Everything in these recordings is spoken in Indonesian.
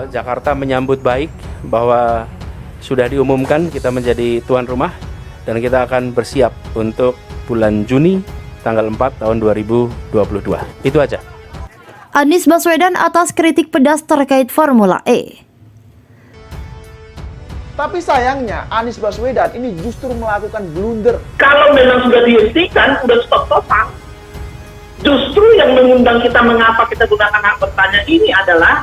Jakarta menyambut baik bahwa sudah diumumkan kita menjadi tuan rumah dan kita akan bersiap untuk bulan Juni tanggal 4 tahun 2022. Itu aja. Anies Baswedan atas kritik pedas terkait Formula E. Tapi sayangnya Anies Baswedan ini justru melakukan blunder. Kalau memang sudah dihentikan, sudah stop total. Justru yang mengundang kita mengapa kita gunakan hak bertanya ini adalah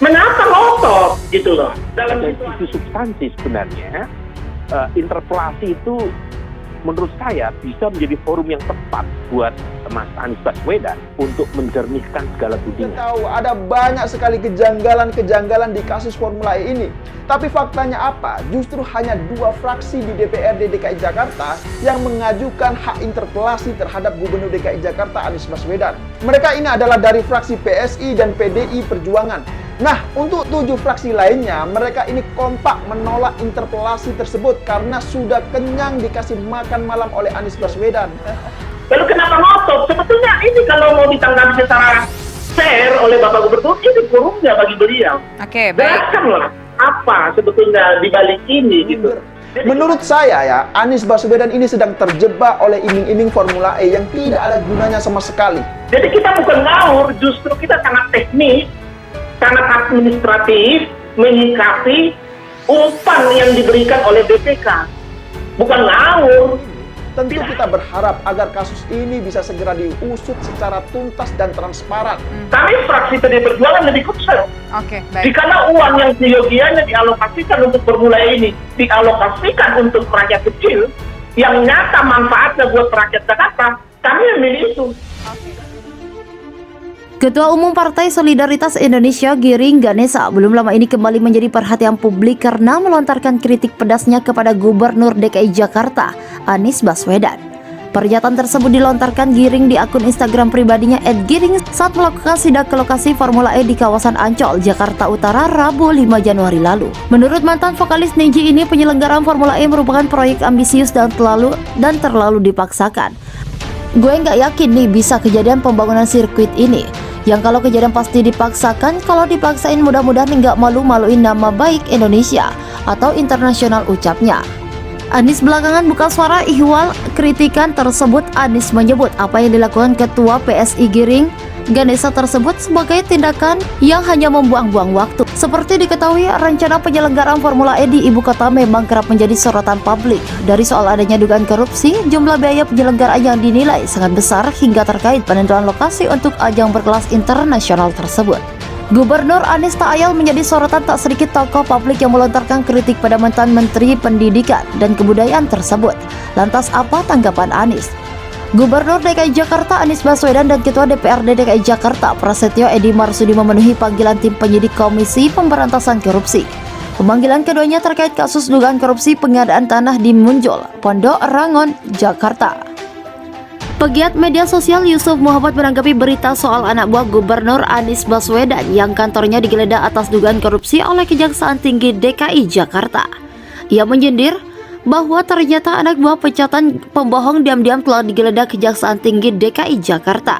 mengapa ngotot gitu loh. Dalam itu substansi sebenarnya, interpelasi itu menurut saya bisa menjadi forum yang tepat buat Mas Anies Baswedan untuk menjernihkan segala Kita tudingan. tahu ada banyak sekali kejanggalan-kejanggalan di kasus Formula E ini. Tapi faktanya apa? Justru hanya 2 fraksi di DPRD DKI Jakarta yang mengajukan hak interpelasi terhadap Gubernur DKI Jakarta Anies Baswedan. Mereka ini adalah dari fraksi PSI dan PDI Perjuangan. Nah, untuk 7 fraksi lainnya, mereka ini kompak menolak interpelasi tersebut karena sudah kenyang dikasih makan malam oleh Anies Baswedan. Lalu kenapa ngotot? Sebetulnya ini kalau mau ditanggapi secara fair oleh Bapak Gubernur, ini forumnya bagi beliau. Oke, baik. Jelaskanlah apa sebetulnya di balik ini gitu. Menurut saya ya, Anies Baswedan ini sedang terjebak oleh iming-iming Formula E yang tidak ada gunanya sama sekali. Jadi kita bukan ngawur, justru kita sangat teknis, sangat administratif menyikapi umpan yang diberikan oleh BPK. Bukan ngawur. Tentu kita berharap agar kasus ini bisa segera diusut secara tuntas dan transparan. Kami fraksi PD Perjuangan lebih concern. Oke, baik. Jika uang yang seyogianya dialokasikan untuk Formula ini dialokasikan untuk rakyat kecil, yang nyata manfaatnya buat rakyat Jakarta, kami memilih itu. Ketua Umum Partai Solidaritas Indonesia Giring Ganesa belum lama ini kembali menjadi perhatian publik karena melontarkan kritik pedasnya kepada Gubernur DKI Jakarta Anies Baswedan. Pernyataan tersebut dilontarkan Giring di akun Instagram pribadinya @giring saat melakukan sidak ke lokasi Formula E di kawasan Ancol, Jakarta Utara, Rabu 5 Januari lalu. Menurut mantan vokalis Neji ini, penyelenggaraan Formula E merupakan proyek ambisius dan terlalu dipaksakan. Gue nggak yakin nih bisa kejadian pembangunan sirkuit ini. Yang kalau kejadian pasti dipaksakan, kalau dipaksain mudah-mudahan nggak malu-maluin nama baik Indonesia atau internasional, ucapnya. Anies belakangan buka suara ihwal kritikan tersebut. Anies menyebut apa yang dilakukan Ketua PSI Giring Ganesa tersebut sebagai tindakan yang hanya membuang-buang waktu. Seperti diketahui, rencana penyelenggaraan Formula E di ibu kota memang kerap menjadi sorotan publik. Dari soal adanya dugaan korupsi, jumlah biaya penyelenggaraan yang dinilai sangat besar hingga terkait penentuan lokasi untuk ajang berkelas internasional tersebut. Gubernur Anies tak ayal menjadi sorotan tak sedikit tokoh publik yang melontarkan kritik pada mantan Menteri Pendidikan dan Kebudayaan tersebut. Lantas apa tanggapan Anies? Gubernur DKI Jakarta Anies Baswedan dan Ketua DPRD DKI Jakarta Prasetyo Edy Marsudi memenuhi panggilan tim penyidik Komisi Pemberantasan Korupsi. Pemanggilan keduanya terkait kasus dugaan korupsi pengadaan tanah di Munjol, Pondok Rangon, Jakarta. Pegiat media sosial Yusuf Muhammad menanggapi berita soal anak buah Gubernur Anies Baswedan yang kantornya digeledah atas dugaan korupsi oleh Kejaksaan Tinggi DKI Jakarta. Ia menyindir bahwa ternyata anak buah pecatan pembohong diam-diam telah digeledah Kejaksaan Tinggi DKI Jakarta.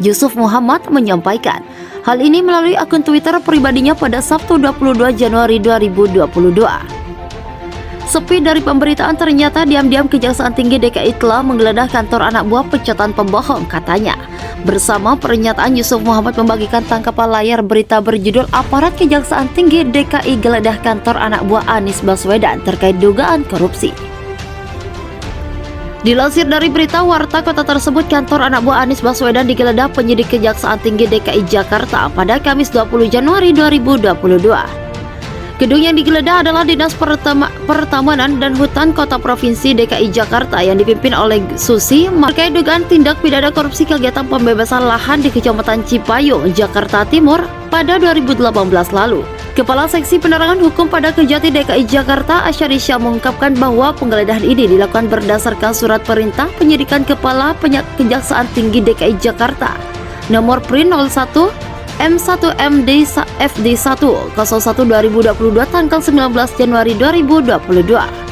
Yusuf Muhammad menyampaikan hal ini melalui akun Twitter pribadinya pada Sabtu 22 Januari 2022. Sepi dari pemberitaan, ternyata diam-diam Kejaksaan Tinggi DKI telah menggeledah kantor anak buah pecatan pembohong, katanya. Bersama pernyataan, Yusuf Muhammad membagikan tangkapan layar berita berjudul Aparat Kejaksaan Tinggi DKI geledah kantor anak buah Anies Baswedan terkait dugaan korupsi. Dilansir dari berita warta kota tersebut, kantor anak buah Anies Baswedan digeledah penyidik Kejaksaan Tinggi DKI Jakarta pada Kamis 20 Januari 2022. Gedung yang digeledah adalah Dinas Pertamanan dan Hutan Kota Provinsi DKI Jakarta yang dipimpin oleh Susi terkait dugaan tindak pidana korupsi kegiatan pembebasan lahan di Kecamatan Cipayung, Jakarta Timur pada 2018 lalu. Kepala Seksi Penerangan Hukum pada Kejati DKI Jakarta, Asyarisya, mengungkapkan bahwa penggeledahan ini dilakukan berdasarkan surat perintah penyidikan Kepala Kejaksaan Tinggi DKI Jakarta nomor PRIN 01 M1MD FD1 01 2022 tanggal 19 Januari 2022.